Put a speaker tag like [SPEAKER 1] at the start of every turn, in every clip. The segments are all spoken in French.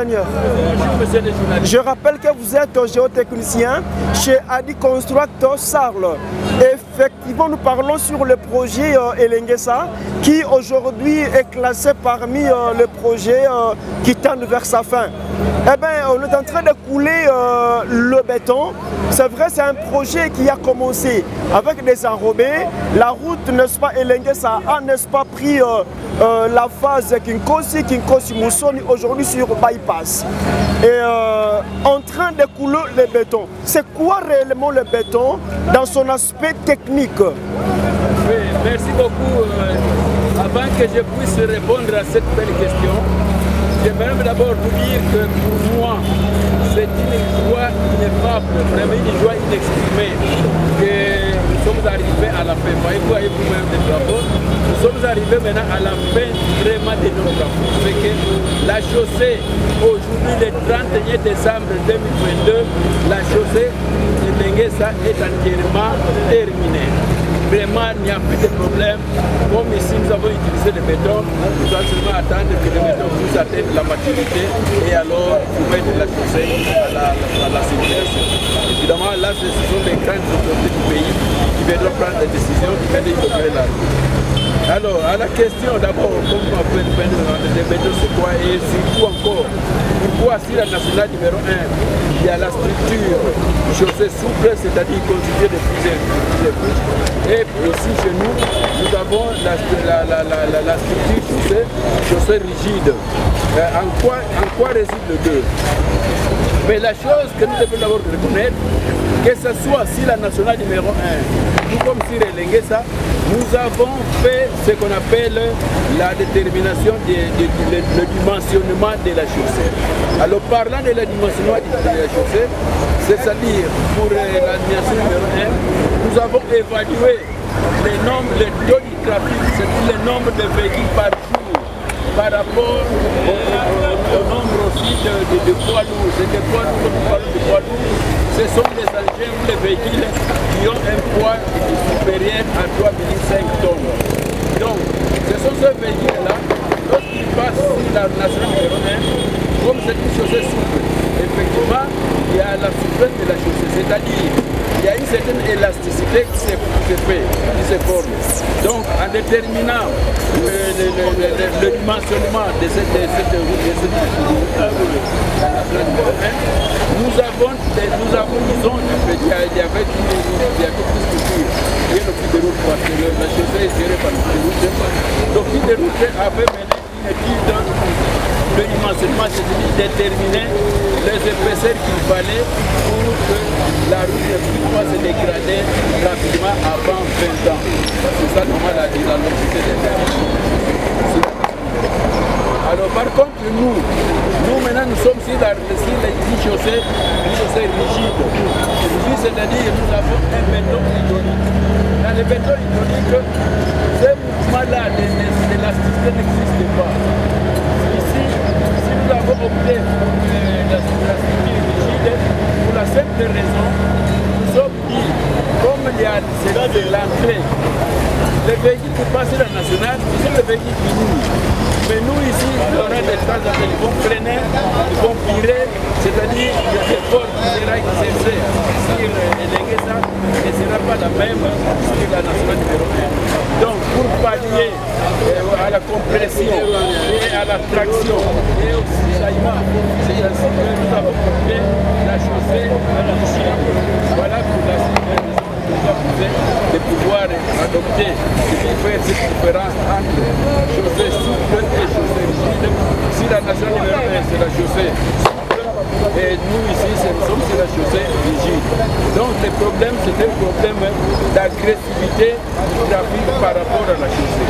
[SPEAKER 1] ingénieur.
[SPEAKER 2] Bonjour monsieur le journaliste.
[SPEAKER 1] Je rappelle que vous êtes géotechnicien chez Adi Constructor Sarle. Effectivement, nous parlons sur le projet Elenguessa qui aujourd'hui est classé parmi les projets qui tendent vers sa fin. Eh bien, on est en train de couler le béton. C'est vrai, c'est un projet qui a commencé avec des enrobés. La route, n'est-ce pas, Elenguessa a, n'est-ce pas, pris la phase Kinkosi-Moussoni aujourd'hui sur bypass. Et en train de couler le béton. C'est quoi réellement le béton dans son aspect technique?
[SPEAKER 2] Oui, merci beaucoup. Avant que je puisse répondre à cette belle question, j'aimerais d'abord vous dire que pour moi, c'est une joie ineffable, vraiment une joie inexprimée que nous sommes arrivés à la fin. Voyez vous-même les travaux. Nous sommes arrivés maintenant à la fin vraiment de nos travaux. C'est que la chaussée, aujourd'hui le 31 décembre 2022, la chaussée de Elenguessa est entièrement terminée. Vraiment, il n'y a plus de problème. Comme ici, nous avons utilisé le béton, nous allons seulement attendre que le béton puisse atteindre la maturité et alors soumettre la chaussée à la circulation. Évidemment, là, ce sont les grandes autorités du pays qui viendront prendre des décisions, qui viennent inaugurer la route. Alors, à la question d'abord, comme on peut le béton, c'est quoi? Et surtout encore, pourquoi si la nationale numéro 1, il y a la structure chaussée souple, c'est-à-dire constituée de plusieurs couches. Et aussi chez nous, nous avons la structure chaussée rigide. En quoi réside le deux? Mais la chose que nous devons d'abord reconnaître, que ce soit si la nationale numéro 1, tout comme sur Elenguessa, nous avons fait ce qu'on appelle la détermination le dimensionnement de la chaussée. Alors parlant de la dimensionnement de la chaussée, c'est-à-dire pour la dimension numéro 1, nous avons évalué le taux du trafic, c'est-à-dire le nombre de véhicules par jour par rapport au nombre aussi de poids lourds. C'est des poids lourds, ce sont des engins ou les véhicules qui ont un poids supérieur à 3,5 tonnes. Donc, ce sont ces véhicules-là, lorsqu'ils passent sur la nationale numéro 1, comme c'est une chaussée souple, effectivement, il y a la souplesse de la chaussée, c'est-à-dire il y a une certaine élasticité qui se fait, qui se forme. Donc, en déterminant le dimensionnement de cette route, nous avons, disons, il y avait une structure, il y a le fil de route, parce que la chaussée est gérée par le fil de route. Le fil de route avait mené une étude de dimensionnement, c'est-à-dire déterminer les épaisseurs qu'il fallait pour que la route ne puisse pas se dégrader rapidement avant 20 ans. C'est ça normal à dire la longévité des terres. Alors par contre, nous maintenant nous sommes sur les chaussées rigides. C'est-à-dire nous avons un béton hydraulique. Dans le béton hydraulique, ce mouvement-là d'élasticité n'existe pas. Ici, si nous avons opté pour la structure rigide, pour la simple raison, nous sommes dit, comme il y a de l'entrée, les véhicules qui passent sur la nationale, ce sont des véhicules qui roulent. Mais nous ici, il y aura des temps où ils vont freiner, ils vont virer, c'est-à-dire qu'il y a des forces qui sera exercée sur Elenguessa et ne sera pas la même sur la nationale numéro 1. Donc pour pallier à la compression et à la traction et au cisaillement, c'est ainsi que nous avons porté la chaussée à la Chine. Voilà pour la de pouvoir adopter et faire cette différence entre chaussée souple et chaussée rigide. Si la nation numéro 1 c'est la chaussée souple et nous ici nous sommes sur la chaussée rigide. Donc le problème c'est un problème d'agressivité du trafic par rapport à la chaussée.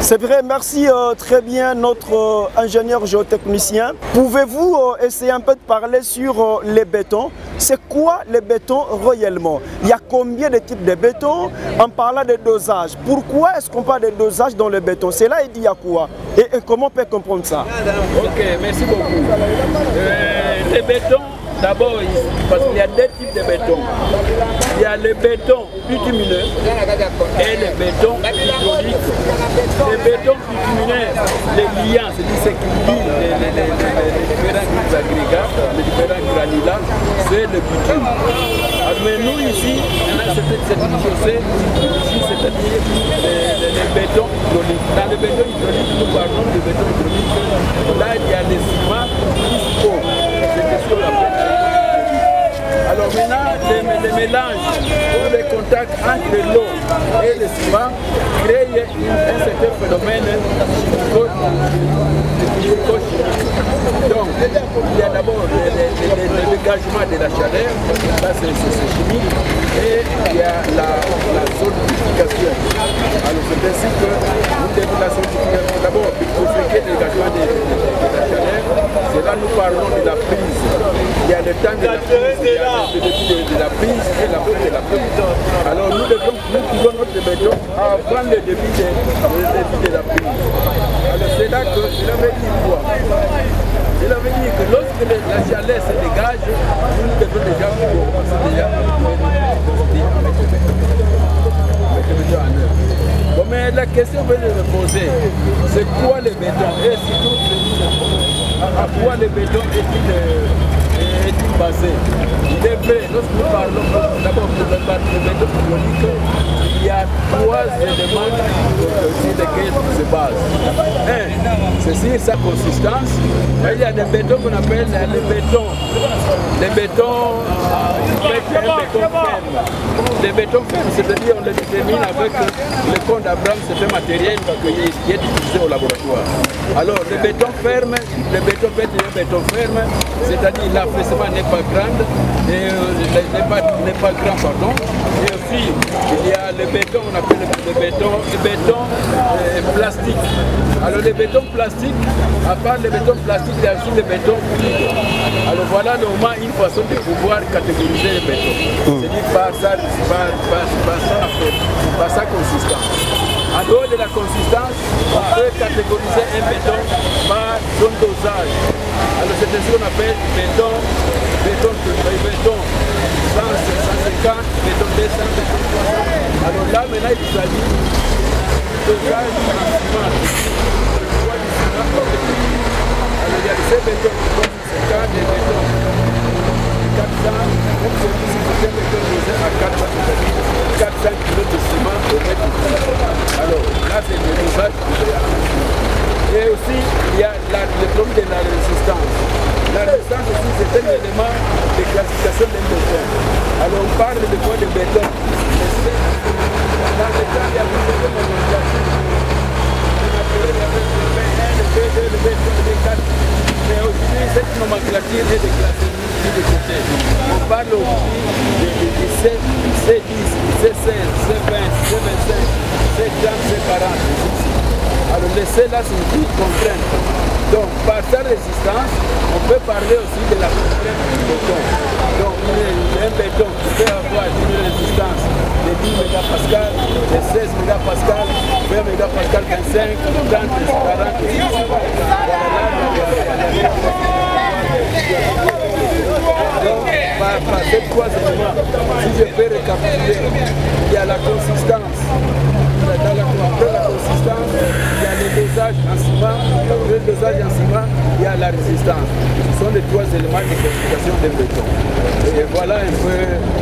[SPEAKER 1] C'est vrai, merci très bien notre ingénieur géotechnicien. Pouvez-vous essayer un peu de parler sur les bétons? C'est quoi les bétons réellement? Il y a combien de types de béton? En parlant de dosage, pourquoi est-ce qu'on parle de dosage dans le béton? C'est là, il dit à quoi? Et comment on peut comprendre ça?
[SPEAKER 2] Ok, merci beaucoup. Les bétons, d'abord, parce qu'il y a deux types de béton. Il y a le béton bitumineux et le béton hydraulique. Le béton bitumineux, les liants, c'est-à-dire ce qui lie les différents agrégats, les différents granulats, c'est le bitume. Mais nous ici, cette chaussée, ici, c'est-à-dire les bétons hydrauliques. Dans le béton hydraulique, nous parlons de béton hydraulique. Là, il y a les ciments ISO. C'est sur la plaine. Alors maintenant, les mélanges ou les contacts entre l'eau et le ciment créent un certain phénomène chimico-chimique. Donc, il y a d'abord le dégagement de la chaleur, ça c'est chimique, et il y a la solidification. Alors c'est ainsi que nous devons la solidification. D'abord, pour ce qui est le dégagement de la chaleur, c'est là nous parlons de la prise. Il y a le temps de la prise, il y a le début de la prise et la fin de la prise. Alors nous pouvons notre béton avant le début de la prise. Alors c'est là que cela veut dire quoi? Cela veut dire que lorsque la chaleur se dégage, nous devons déjà commencer déjà à mettre le béton en œuvre. Bon, mais la question que je me poser, c'est quoi le béton? Et surtout, à quoi le béton est-il basé? Il est vrai, lorsque nous parlons d'abord de béton hydraulique, il y a trois éléments sur lesquels il se base. Un, c'est sur sa consistance. Il y a des bétons qu'on appelle les bétons fermes. Les bétons fermes, c'est-à-dire on les détermine avec le compte d'Abraham, c'est un matériel qui est utilisé au laboratoire. Alors les bétons fermes, les bétons fermes, c'est-à-dire l'affaissement n'est pas grand, et aussi il y a le béton, on appelle le béton plastique. Alors le béton plastique, à part le béton plastique, il y a aussi le béton fluide. Alors voilà normalement une façon de pouvoir catégoriser le béton. C'est-à-dire par sa consistance. En dehors de la consistance, on peut catégoriser un béton par son dosage. Alors c'est ce qu'on appelle béton 150, béton 200, béton 300. Alors là maintenant il s'agit du dosage du ciment. Alors il y a ces bétons qui sont 50 et béton 400, comme celui-ci c'est un béton dosé à 400 kg de ciment au mètre cube. Alors là c'est le dosage. Et aussi il y a le problème de la résistance. La résistance aussi c'est un élément de classification d'un béton. Alors on parle de quoi de béton. Dans le temps il y a plusieurs nomenclatures. On appelait le B1, le B2, le B3, le B4. Mais aujourd'hui cette nomenclature est déclassée de côté. On parle aujourd'hui de C10, C16, C20, C25, C30, C40. Alors le C là signifie contrainte. Donc par sa résistance, on peut parler aussi de la contrainte du béton. Donc un béton qui peut avoir une résistance de 10 mégapascal, de 16 mégapascal, 20 mégapascal, 25, 30, 40, donc, par ces trois éléments, si je peux récapituler, il y a la consistance. Après la consistance, il y a le dosage en ciment. Après le dosage en ciment, il y a la résistance. Ce sont les trois éléments de classification d'un béton. Et voilà un peu,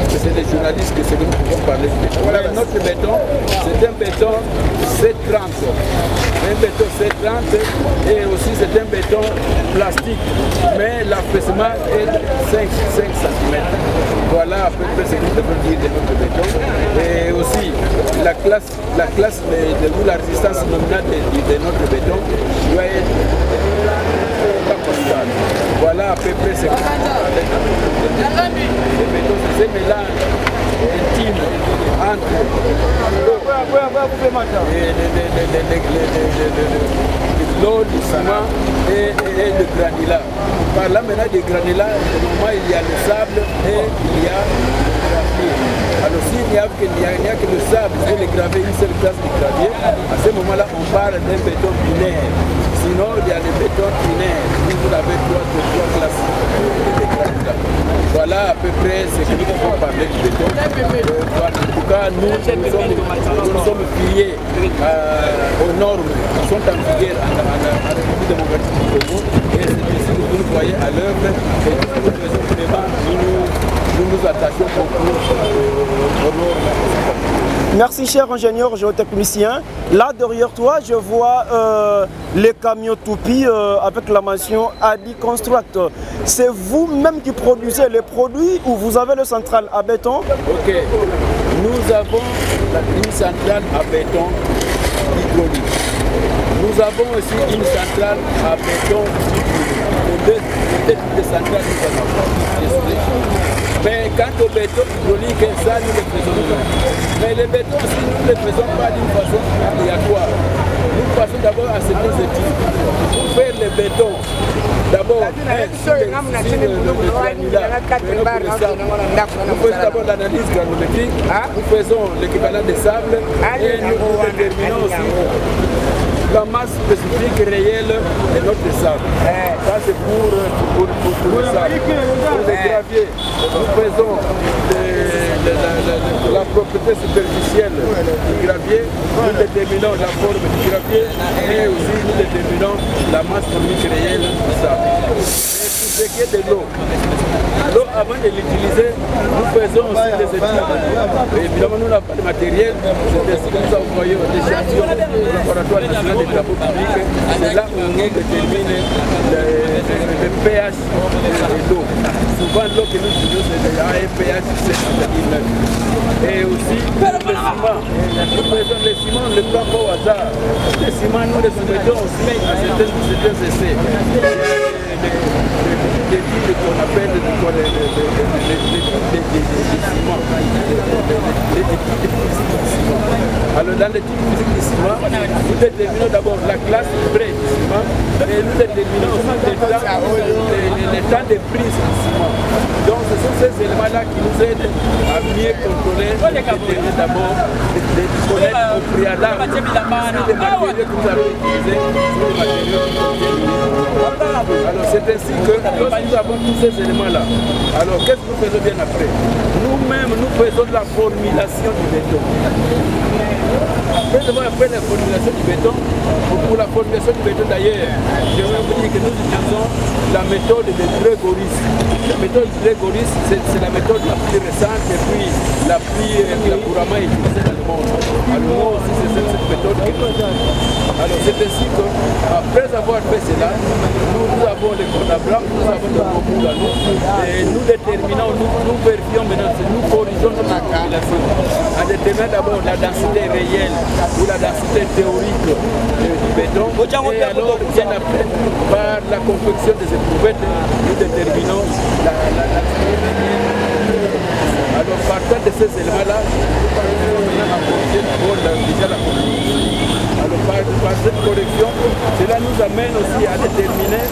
[SPEAKER 2] c'est les journalistes que nous pouvons parler du béton. Voilà, notre béton, c'est un béton C30. Un béton C30 et aussi c'est un béton plastique. Mais l'affaissement est de 5 cm. Voilà à peu près ce que nous devons dire de notre béton. Et aussi la classe de la résistance nominale de notre béton doit être constante. Voilà à peu près ce que nous devons dire. Le béton, c'est un mélange intime entre l'eau, le ciment et le granulat. Par là maintenant des granulats, normalement il y a le sable et il y a le gravier. Alors s'il n'y a que le sable et le gravier, une seule classe de gravier, à ce moment-là on parle d'un béton binaire. Sinon il y a le béton binaire, vous avez trois classes de granulats. Voilà à peu près ce que nous pouvons parler du béton. En tout cas, nous sommes filiés aux normes qui sont en vigueur en République démocratique du Congo. Et c'est ici que vous nous voyez à l'œuvre. Et nous faisons vraiment, nous nous attachons beaucoup aux normes.
[SPEAKER 1] Merci cher ingénieur géotechnicien. Là derrière toi, je vois les camions toupies avec la mention Adi Construct. C'est vous-même qui produisez les produits ou vous avez le central à béton?
[SPEAKER 2] Ok, nous avons une centrale à béton hydraulique. Nous avons aussi une centrale à béton hydraulique. Les deux types de centrales nous avons. Mais quant au béton hydraulique, ça nous le faisons. Mais le béton aussi, nous ne le faisons pas d'une façon aléatoire. Nous passons d'abord à certaines études. Pour faire le béton, d'abord, nous faisons d'abord l'analyse granulométrique, nous faisons l'équivalent de sable et nous déterminons aussi la masse spécifique réelle de notre sable. Ça c'est pour le sable. Pour les graviers, nous faisons la propriété superficielle du gravier, nous déterminons la forme du gravier et aussi nous déterminons la masse chimique réelle du sable. Et pour ce qui est de l'eau, avant de l'utiliser, nous faisons aussi des études. Et évidemment, nous n'avons pas de matériel. C'est ainsi que nous envoyons des échantillons au laboratoire national des travaux publics. C'est là où on détermine le pH de l'eau. Souvent, l'eau que nous utilisons, c'est un pH 7,9. Et aussi, le ciment. Nous faisons le ciment, on ne le prend pas au hasard. Le ciment, nous le soumettons aussi à certains essais. L'étude qu'on appelle l'étude des ciments. l'étude physique du ciment, nous déterminons d'abord la classe près du ciment et nous déterminons aussi les temps de prise du ciment. Donc ce sont ces éléments-là qui nous aident à mieux contrôler, déterminer d'abord, de connaître au préalable si les matériaux que nous allons utiliser sont des matériaux qui contiennent l'huile. Alors c'est ainsi que lorsque nous avons tous ces éléments-là, alors qu'est-ce que nous faisons bien après? Nous-mêmes, nous faisons de la formulation du béton. Après avoir fait la formulation du béton, pour la formulation du béton d'ailleurs, je vais vous dire que nous utilisons la méthode de Grégoris. La méthode de Grégoris, c'est la méthode la plus récente et puis la couramment utilisée dans le monde. Alors nous aussi, c'est cette méthode que nous utilisons. Alors c'est ainsi qu'après avoir fait cela, nous avons les conabras, nous avons le recours à nous et nous déterminons, nous vérifions maintenant, nous corrigeons notre formulation en déterminant d'abord la densité réelle ou la densité théorique du béton et alors bien après par la confection des éprouvettes nous déterminons la densité réelle. Alors partant de ces éléments-là, nous parvenons maintenant à corriger d'abord déjà la correction. Alors par cette correction, cela nous amène aussi à déterminer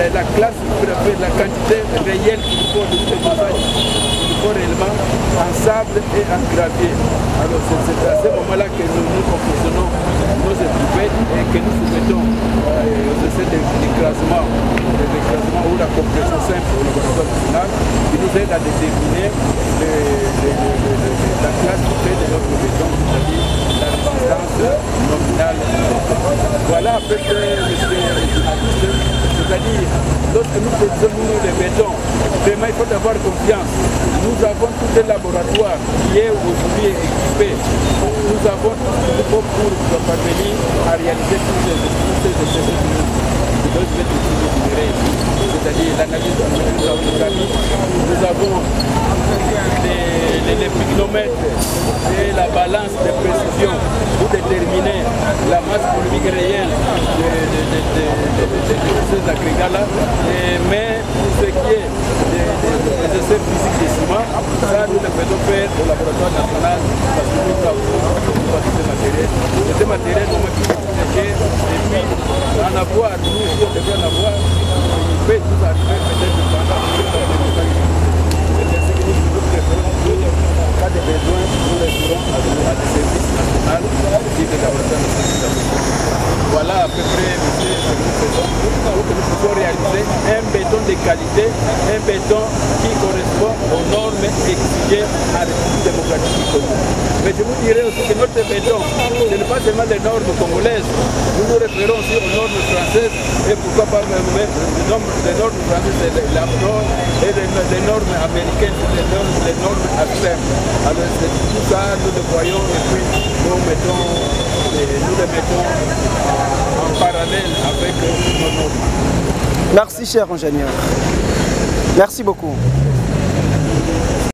[SPEAKER 2] la classe, la quantité réelle qu'il faut de ce dosage, qu'il faut réellement en sable et en gravier. Alors c'est à ce moment-là que nous confectionnons nos éprouvettes et que nous soumettons aux essais d'écrasement ou la compression simple au laboratoire national qui nous aide à déterminer la classe qui fait de notre béton, c'est-à-dire la résistance nominale. Voilà à peu près, c'est-à-dire lorsque nous produisons les bétons, vraiment il faut avoir confiance. Nous avons tout un laboratoire qui est aujourd'hui équipé. Nous avons tout ce qu'il faut pour parvenir à réaliser tous ces essais c'est-à-dire l'analyse de nous avons les pygnomètres et la balance de précision pour déterminer la masse volumique réelle de ces agrégats-là. Mais pour ce qui est des essais physiques des ciments, ça nous le faisons faire au laboratoire national parce que nous avons ces matériels. C'est des matériels qui sont protégés et puis en avoir, nous aussi on devrait en avoir, il peut nous arriver peut-être pendant c'est ainsi que nous préférons en cas de besoin, nous référons à des services nationaux qui des laboratoires nationaux. Voilà à peu près, monsieur, ce que nous faisons pour que nous puissions réaliser un béton de qualité, un béton qui correspond aux normes exigées à la République démocratique du Congo. Mais je vous dirais aussi que notre béton, ce n'est pas seulement les normes congolaises, nous nous référons aussi aux normes françaises et pourquoi pas même les normes françaises et les normes américaines, les normes extrêmes. Alors c'est tout ça, nous le voyons et puis nous les mettons en parallèle avec nos normes.
[SPEAKER 1] Merci cher ingénieur. Merci beaucoup.